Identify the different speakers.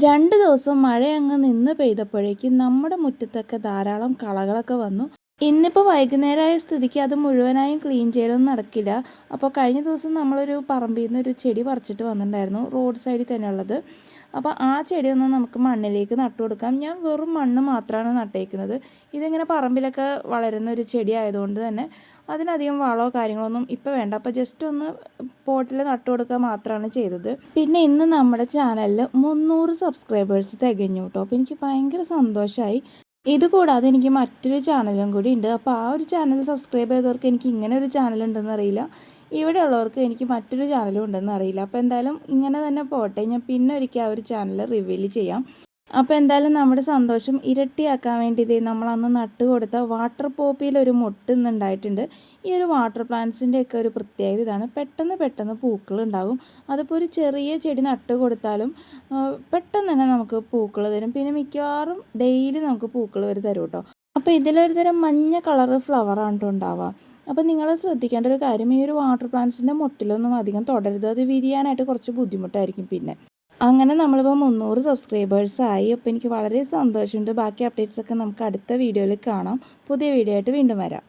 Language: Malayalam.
Speaker 1: 2 ദിവസം മഴയങ്ങ് നിന്ന് പെയ്തപ്പോഴേക്കും നമ്മുടെ മുറ്റത്തൊക്കെ ധാരാളം കളകളൊക്കെ വന്നു. ഇന്നിപ്പോൾ വൈകുന്നേരമായ സ്ഥിതിക്ക് അത് മുഴുവനായും ക്ലീൻ ചെയ്യലൊന്നും നടക്കില്ല. അപ്പോൾ കഴിഞ്ഞ ദിവസം നമ്മളൊരു പറമ്പിൽ നിന്ന് ഒരു ചെടി പറിച്ചിട്ട് വന്നിട്ടുണ്ടായിരുന്നു, റോഡ് സൈഡിൽ തന്നെ ഉള്ളത്. അപ്പോൾ ആ ചെടിയൊന്ന് നമുക്ക് മണ്ണിലേക്ക് നട്ടു കൊടുക്കാം. ഞാൻ വെറും മണ്ണ് മാത്രമാണ് നട്ടേക്കുന്നത്. ഇതിങ്ങനെ പറമ്പിലൊക്കെ വളരുന്ന ഒരു ചെടി ആയതുകൊണ്ട് തന്നെ അതിനധികം വളമോ കാര്യങ്ങളൊന്നും ഇപ്പോൾ വേണ്ട. അപ്പോൾ ജസ്റ്റ് ഒന്ന് പോട്ടിൽ നട്ടു കൊടുക്കുക മാത്രമാണ് ചെയ്തത്. പിന്നെ ഇന്ന് നമ്മുടെ ചാനലിൽ 300 സബ്സ്ക്രൈബേഴ്സ് തികഞ്ഞു കേട്ടോ. അപ്പോൾ എനിക്ക് ഭയങ്കര സന്തോഷമായി. ഇതുകൂടാതെ എനിക്ക് മറ്റൊരു ചാനലും കൂടി ഉണ്ട്. അപ്പോൾ ആ ഒരു ചാനൽ സബ്സ്ക്രൈബ് ചെയ്തവർക്ക് എനിക്ക് ഇങ്ങനെ ഒരു ചാനൽ ഉണ്ടെന്ന് അറിയില്ല, ഇവിടെ ഉള്ളവർക്ക് എനിക്ക് മറ്റൊരു ചാനലും ഉണ്ടെന്ന് അറിയില്ല. അപ്പോൾ എന്തായാലും ഇങ്ങനെ തന്നെ പോട്ടെ, ഞാൻ പിന്നെ ഒരിക്കൽ ആ ഒരു ചാനൽ റിവീൽ ചെയ്യാം. അപ്പോൾ എന്തായാലും നമ്മുടെ സന്തോഷം ഇരട്ടിയാക്കാൻ വേണ്ടി നമ്മൾ അന്ന് നട്ട് കൊടുത്ത വാട്ടർ പോപ്പിയിലൊരു മൊട്ട് ഇന്നുണ്ടായിട്ടുണ്ട്. ഈ ഒരു വാട്ടർ പ്ലാന്റ്സിൻ്റെ ഒക്കെ ഒരു പ്രത്യേകത ഇതാണ്, പെട്ടെന്ന് പെട്ടെന്ന് പൂക്കൾ ഉണ്ടാകും. അതിപ്പോൾ ഒരു ചെറിയ ചെടി നട്ട് കൊടുത്താലും പെട്ടെന്ന് തന്നെ നമുക്ക് പൂക്കൾ തരും. പിന്നെ മിക്കവാറും ഡെയിലി നമുക്ക് പൂക്കൾ തരും കേട്ടോ. അപ്പോൾ ഇതിലൊരു തരം മഞ്ഞ കളറ് ഫ്ലവറാണ് കേട്ടോ ഉണ്ടാവുക. അപ്പോൾ നിങ്ങൾ ശ്രദ്ധിക്കേണ്ട ഒരു കാര്യം, ഈ ഒരു വാട്ടർ പ്ലാന്റ്സിൻ്റെ മൊട്ടിലൊന്നും അധികം തുടരുത്, അത് വിരിയാനായിട്ട് കുറച്ച് ബുദ്ധിമുട്ടായിരിക്കും. പിന്നെ അങ്ങനെ നമ്മളിപ്പോൾ 300 സബ്സ്ക്രൈബേഴ്സായി. അപ്പോൾ എനിക്ക് വളരെ സന്തോഷമുണ്ട്. ബാക്കി അപ്ഡേറ്റ്സൊക്കെ നമുക്ക് അടുത്ത വീഡിയോയിൽ കാണാം. പുതിയ വീഡിയോ ആയിട്ട് വീണ്ടും വരാം.